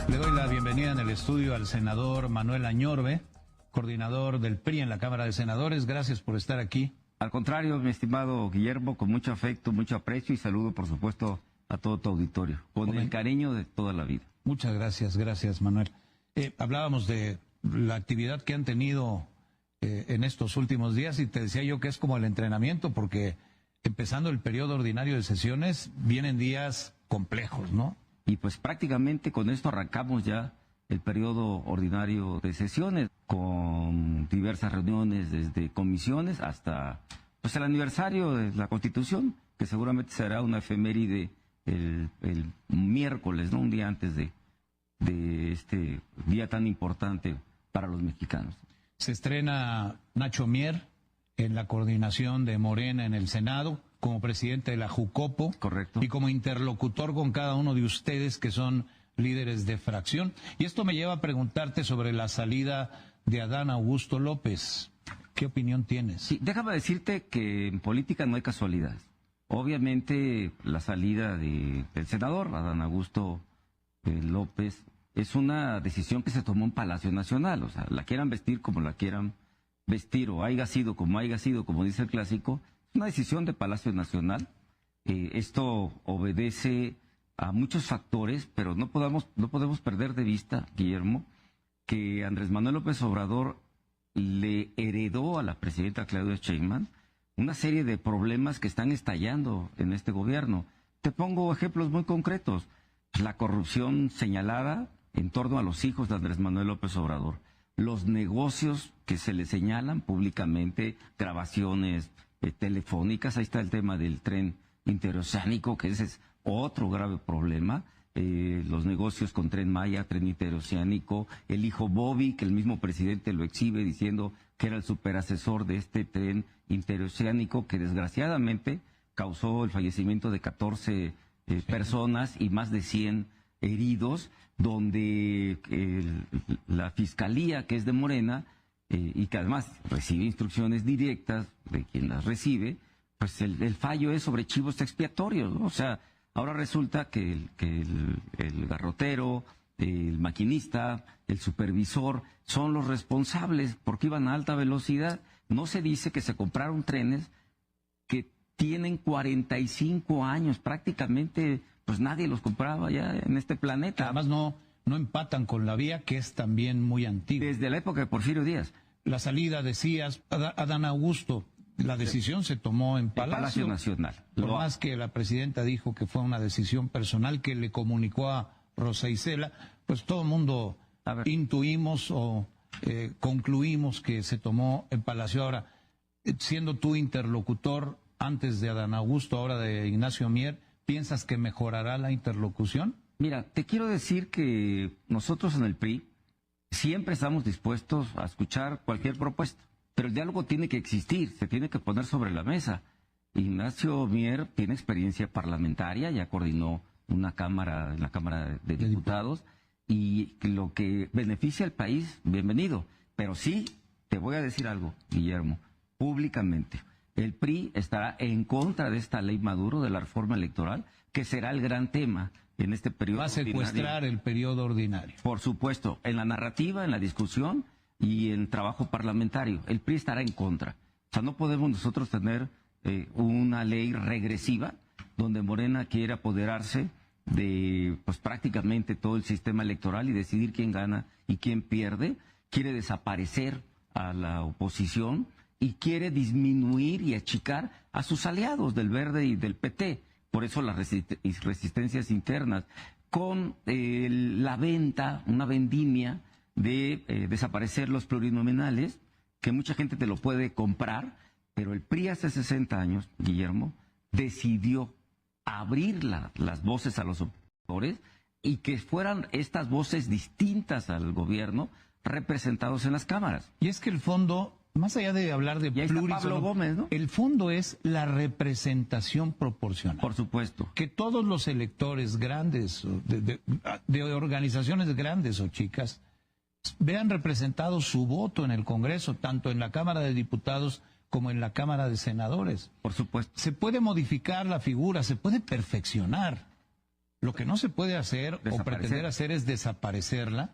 Le doy la bienvenida en el estudio al senador Manuel Añorbe, coordinador del PRI en la Cámara de Senadores. Gracias por estar aquí. Al contrario, mi estimado Guillermo, con mucho afecto, mucho aprecio y saludo, por supuesto, a todo tu auditorio, con el cariño de toda la vida. Muchas gracias, Manuel. Hablábamos de la actividad que han tenido en estos últimos días y te decía yo que es como el entrenamiento, porque empezando el periodo ordinario de sesiones vienen días complejos, ¿no? Y pues prácticamente con esto arrancamos ya el periodo ordinario de sesiones, con diversas reuniones desde comisiones hasta pues el aniversario de la Constitución, que seguramente será una efeméride el miércoles, ¿no? Un día antes de este día tan importante para los mexicanos. Se estrena Nacho Mier en la coordinación de Morena en el Senado, como presidente de la Jucopo. Correcto. Y como interlocutor con cada uno de ustedes que son líderes de fracción. Y esto me lleva a preguntarte sobre la salida de Adán Augusto López. ¿Qué opinión tienes? Sí, déjame decirte que en política no hay casualidades. Obviamente la salida del senador Adán Augusto López es una decisión que se tomó en Palacio Nacional. O sea, la quieran vestir como la quieran vestir o haya sido, como dice el clásico, es una decisión de Palacio Nacional. Esto obedece a muchos factores, pero no podemos perder de vista, Guillermo, que Andrés Manuel López Obrador le heredó a la presidenta Claudia Sheinbaum una serie de problemas que están estallando en este gobierno. Te pongo ejemplos muy concretos. La corrupción señalada en torno a los hijos de Andrés Manuel López Obrador. Los negocios que se le señalan públicamente, grabaciones telefónicas. Ahí está el tema del tren interoceánico, que ese es otro grave problema. Los negocios con Tren Maya, tren interoceánico, el hijo Bobby, que el mismo presidente lo exhibe diciendo que era el superasesor de este tren interoceánico, que desgraciadamente causó el fallecimiento de 14 personas y más de 100 heridos, donde la fiscalía, que es de Morena, y que además recibe instrucciones directas de quien las recibe, pues el fallo es sobre chivos expiatorios, ¿no? O sea, ahora resulta que el garrotero, el maquinista, el supervisor son los responsables porque iban a alta velocidad. No se dice que se compraron trenes que tienen 45 años, prácticamente pues nadie los compraba ya en este planeta. Además no empatan con la vía, que es también muy antigua. Desde la época de Porfirio Díaz. La salida, decías, Adán Augusto, la decisión se tomó en Palacio Nacional. Por más que la presidenta dijo que fue una decisión personal que le comunicó a Rosa Isela, pues todo el mundo intuimos o concluimos que se tomó en Palacio. Ahora, siendo tú interlocutor antes de Adán Augusto, ahora de Ignacio Mier, ¿piensas que mejorará la interlocución? Mira, te quiero decir que nosotros en el PRI siempre estamos dispuestos a escuchar cualquier propuesta, pero el diálogo tiene que existir, se tiene que poner sobre la mesa. Ignacio Mier tiene experiencia parlamentaria, ya coordinó una cámara, en la Cámara de Diputados, y lo que beneficia al país, bienvenido. Pero sí, te voy a decir algo, Guillermo, públicamente. El PRI estará en contra de esta ley Maduro, de la reforma electoral, que será el gran tema en este periodo. Va a secuestrar el periodo ordinario. Por supuesto, en la narrativa, en la discusión y en trabajo parlamentario. El PRI estará en contra. O sea, no podemos nosotros tener una ley regresiva donde Morena quiere apoderarse de pues prácticamente todo el sistema electoral y decidir quién gana y quién pierde. Quiere desaparecer a la oposición y quiere disminuir y achicar a sus aliados del Verde y del PT. Por eso las resistencias internas, con la venta, una vendimia de desaparecer los plurinominales, que mucha gente te lo puede comprar, pero el PRI hace 60 años, Guillermo, decidió abrir las voces a los opositores y que fueran estas voces distintas al gobierno representados en las cámaras. Y es que el fondo, más allá de hablar de Pablo Gómez, ¿no? El fondo es la representación proporcional. Por supuesto. Que todos los electores grandes, de organizaciones grandes o chicas, vean representado su voto en el Congreso, tanto en la Cámara de Diputados como en la Cámara de Senadores. Por supuesto. Se puede modificar la figura, se puede perfeccionar, Lo que no se puede hacer o pretender hacer es desaparecerla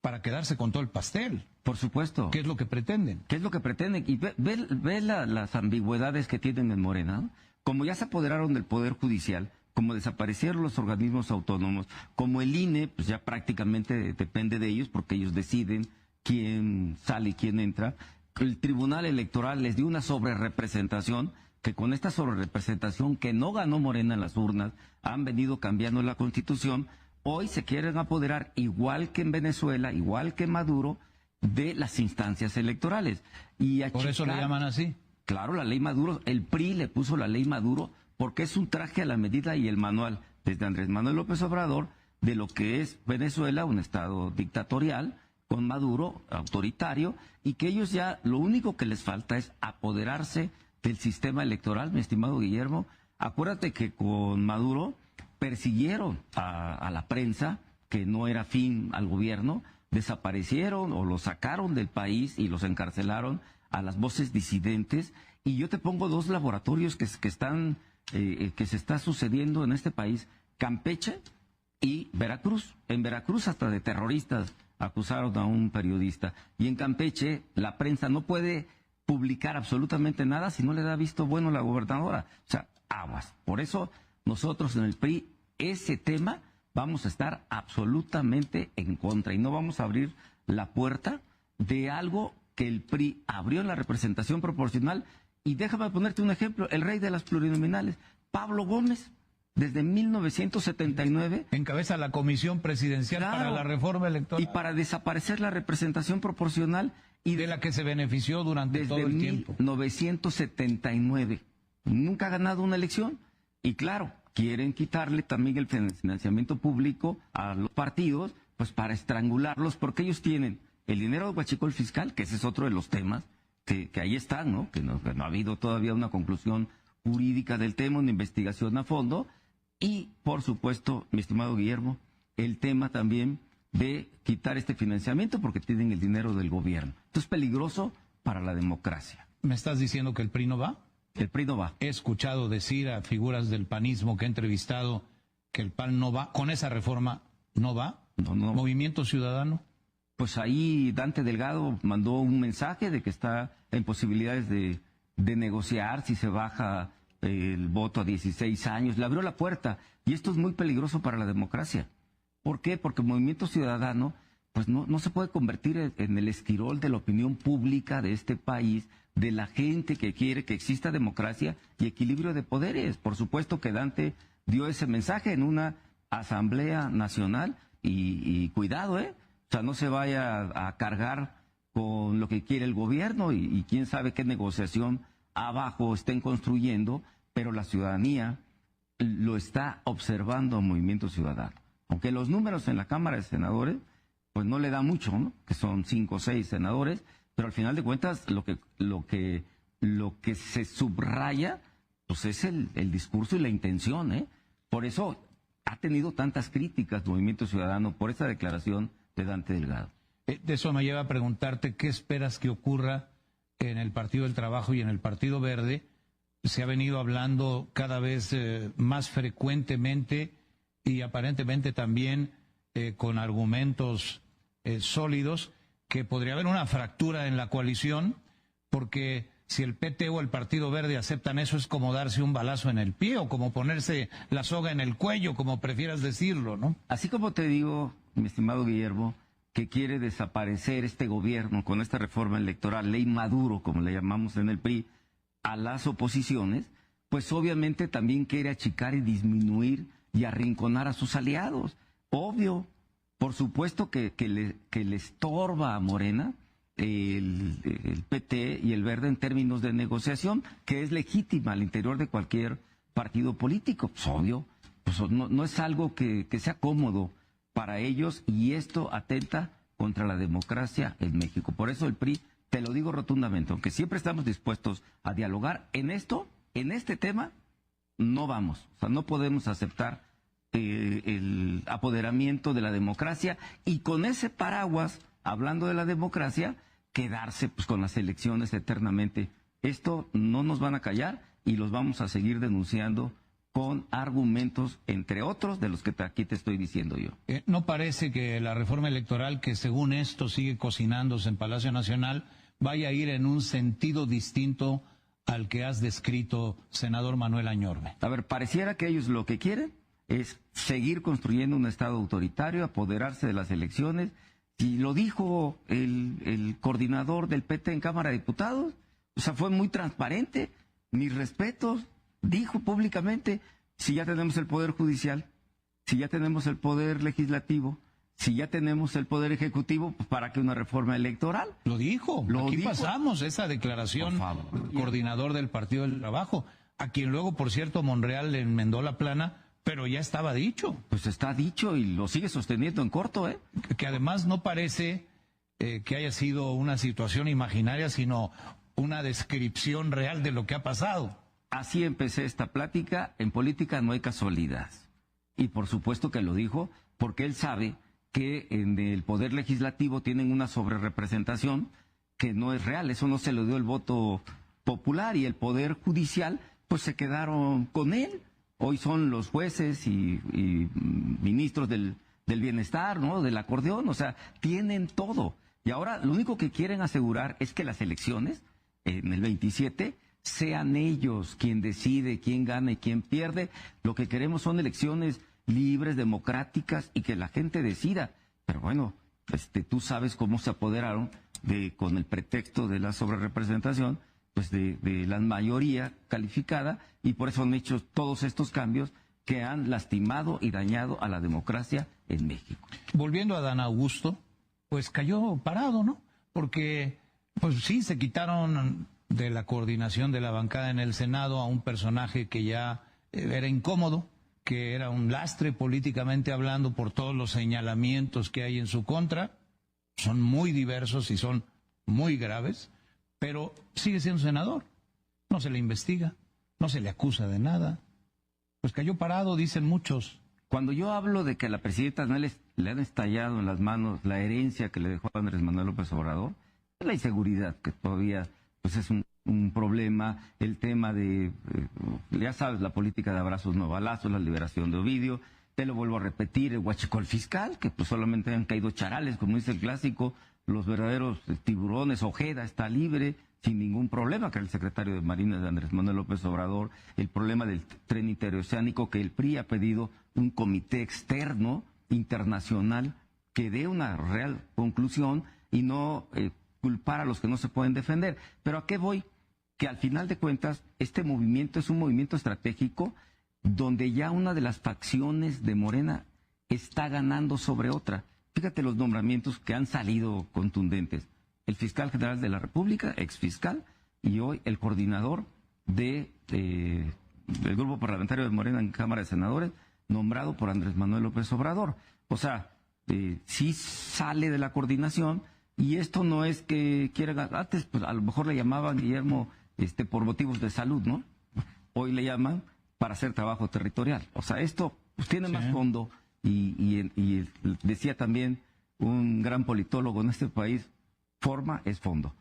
para quedarse con todo el pastel. Por supuesto. ¿Qué es lo que pretenden? ¿Qué es lo que pretenden? Y ve las ambigüedades que tienen en Morena, ¿no? Como ya se apoderaron del Poder Judicial, como desaparecieron los organismos autónomos, como el INE, pues ya prácticamente depende de ellos porque ellos deciden quién sale y quién entra. El Tribunal Electoral les dio una sobrerepresentación, que con esta sobrerepresentación que no ganó Morena en las urnas, han venido cambiando la Constitución. Hoy se quieren apoderar, igual que en Venezuela, igual que Maduro, de las instancias electorales. Y ¿Por eso le llaman así? Claro, la ley Maduro, el PRI le puso la ley Maduro porque es un traje a la medida y el manual desde Andrés Manuel López Obrador de lo que es Venezuela, un estado dictatorial, con Maduro, autoritario, y que ellos ya lo único que les falta es apoderarse del sistema electoral, mi estimado Guillermo. Acuérdate que con Maduro persiguieron a la prensa, que no era afín al gobierno, desaparecieron o los sacaron del país y los encarcelaron a las voces disidentes. Y yo te pongo dos laboratorios que se está sucediendo en este país, Campeche y Veracruz. En Veracruz hasta de terroristas acusaron a un periodista. Y en Campeche la prensa no puede publicar absolutamente nada si no le da visto bueno a la gobernadora. O sea, aguas. Por eso nosotros en el PRI, ese tema, vamos a estar absolutamente en contra y no vamos a abrir la puerta de algo que el PRI abrió en la representación proporcional. Y déjame ponerte un ejemplo, el rey de las plurinominales, Pablo Gómez, desde 1979... encabeza la comisión presidencial, claro, para la reforma electoral. Y para desaparecer la representación proporcional. Y de la que se benefició durante todo el tiempo. Desde 1979. Nunca ha ganado una elección. Y claro, quieren quitarle también el financiamiento público a los partidos, pues para estrangularlos, porque ellos tienen el dinero de huachicol fiscal, que ese es otro de los temas, que ahí están, ¿no? Que no ha habido todavía una conclusión jurídica del tema, una investigación a fondo. Y, por supuesto, mi estimado Guillermo, el tema también de quitar este financiamiento porque tienen el dinero del gobierno. Esto es peligroso para la democracia. ¿Me estás diciendo que el PRI no va? El PRI no va. He escuchado decir a figuras del panismo que he entrevistado que el PAN no va, con esa reforma no va. No. ¿Movimiento Ciudadano? Pues ahí Dante Delgado mandó un mensaje de que está en posibilidades de negociar si se baja el voto a 16 años. Le abrió la puerta y esto es muy peligroso para la democracia. ¿Por qué? Porque el Movimiento Ciudadano pues no se puede convertir en el esquirol de la opinión pública de este país, de la gente que quiere que exista democracia y equilibrio de poderes. Por supuesto que Dante dio ese mensaje en una asamblea nacional y cuidado, O sea, no se vaya a cargar con lo que quiere el gobierno y quién sabe qué negociación abajo estén construyendo, pero la ciudadanía lo está observando al Movimiento Ciudadano. Aunque los números en la Cámara de Senadores, pues no le da mucho, ¿no? Que son 5 o 6 senadores, pero al final de cuentas lo que se subraya, pues es el discurso y la intención, Por eso ha tenido tantas críticas Movimiento Ciudadano por esa declaración de Dante Delgado. De eso me lleva a preguntarte qué esperas que ocurra en el Partido del Trabajo y en el Partido Verde. Se ha venido hablando cada vez más frecuentemente y aparentemente también con argumentos sólidos, que podría haber una fractura en la coalición, porque si el PT o el Partido Verde aceptan eso, es como darse un balazo en el pie o como ponerse la soga en el cuello, como prefieras decirlo, ¿no? Así como te digo, mi estimado Guillermo, que quiere desaparecer este gobierno con esta reforma electoral, ley Maduro, como le llamamos en el PRI, a las oposiciones, pues obviamente también quiere achicar y disminuir y arrinconar a sus aliados. Obvio, por supuesto que le estorba a Morena el PT y el Verde en términos de negociación, que es legítima al interior de cualquier partido político. Pues obvio, pues no es algo que sea cómodo para ellos y esto atenta contra la democracia en México. Por eso el PRI, te lo digo rotundamente, aunque siempre estamos dispuestos a dialogar, en este tema, no vamos. O sea, no podemos aceptar el apoderamiento de la democracia y con ese paraguas, hablando de la democracia, quedarse pues con las elecciones eternamente. Esto no nos van a callar y los vamos a seguir denunciando con argumentos, entre otros, de los que aquí te estoy diciendo yo. ¿No parece que la reforma electoral, que según esto sigue cocinándose en Palacio Nacional, vaya a ir en un sentido distinto al que has descrito, senador Manuel Añorbe? A ver, pareciera que ellos lo que quieren es seguir construyendo un Estado autoritario, apoderarse de las elecciones. Y lo dijo el coordinador del PT en Cámara de Diputados, o sea, fue muy transparente, mis respetos, dijo públicamente, si ya tenemos el Poder Judicial, si ya tenemos el Poder Legislativo, si ya tenemos el Poder Ejecutivo, pues ¿para qué una reforma electoral? Lo dijo, aquí pasamos esa declaración, coordinador del Partido del Trabajo, a quien luego, por cierto, Monreal le enmendó la plana, pero ya estaba dicho. Pues está dicho y lo sigue sosteniendo en corto, ¿eh? Que además no parece que haya sido una situación imaginaria, sino una descripción real de lo que ha pasado. Así empecé esta plática. En política no hay casualidad. Y por supuesto que lo dijo porque él sabe que en el Poder Legislativo tienen una sobrerepresentación que no es real. Eso no se le dio el voto popular, y el Poder Judicial pues se quedaron con él. Hoy son los jueces y ministros del bienestar, ¿no? Del acordeón, o sea, tienen todo. Y ahora lo único que quieren asegurar es que las elecciones en el 27 sean ellos quien decide quién gana y quién pierde. Lo que queremos son elecciones libres, democráticas, y que la gente decida. Pero bueno, tú sabes cómo se apoderaron con el pretexto de la sobrerepresentación, pues de la mayoría calificada, y por eso han hecho todos estos cambios que han lastimado y dañado a la democracia en México. Volviendo a Dan Augusto, pues cayó parado, ¿no? Porque, pues sí, se quitaron de la coordinación de la bancada en el Senado a un personaje que ya era incómodo, que era un lastre políticamente hablando por todos los señalamientos que hay en su contra. Son muy diversos y son muy graves, pero sigue siendo senador. No se le investiga, no se le acusa de nada. Pues cayó parado, dicen muchos. Cuando yo hablo de que a la presidenta le han estallado en las manos la herencia que le dejó Andrés Manuel López Obrador, es la inseguridad, que todavía pues es un problema, el tema de, ya sabes, la política de abrazos no balazos, la liberación de Ovidio. Te lo vuelvo a repetir, el huachicol fiscal, que pues solamente han caído charales, como dice el clásico. Los verdaderos tiburones, Ojeda está libre, sin ningún problema, que era el secretario de Marina de Andrés Manuel López Obrador. El problema del tren interoceánico, que el PRI ha pedido un comité externo, internacional, que dé una real conclusión y no culpar a los que no se pueden defender. Pero ¿a qué voy? Que al final de cuentas, este movimiento es un movimiento estratégico donde ya una de las facciones de Morena está ganando sobre otra. Fíjate los nombramientos que han salido contundentes. El fiscal general de la República, exfiscal, y hoy el coordinador del grupo parlamentario de Morena en Cámara de Senadores, nombrado por Andrés Manuel López Obrador. O sea, sí sale de la coordinación, y esto no es que quiera... Antes, pues a lo mejor le llamaban, Guillermo, por motivos de salud, ¿no? Hoy le llaman para hacer trabajo territorial. O sea, esto pues tiene más fondo. Y decía también un gran politólogo en este país, forma es fondo.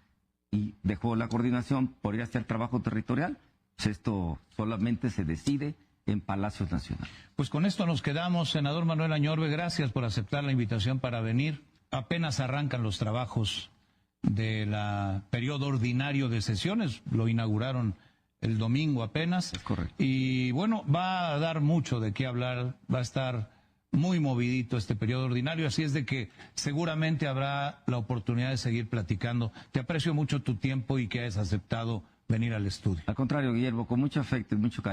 Y dejó la coordinación por ir a hacer trabajo territorial. Pues esto solamente se decide en Palacio Nacional. Pues con esto nos quedamos. Senador Manuel Añorbe, gracias por aceptar la invitación para venir. Apenas arrancan los trabajos del periodo ordinario de sesiones. Lo inauguraron el domingo apenas. Es correcto. Y bueno, va a dar mucho de qué hablar. Va a estar muy movidito este periodo ordinario, así es de que seguramente habrá la oportunidad de seguir platicando. Te aprecio mucho tu tiempo y que hayas aceptado venir al estudio. Al contrario, Guillermo, con mucho afecto y mucho cariño.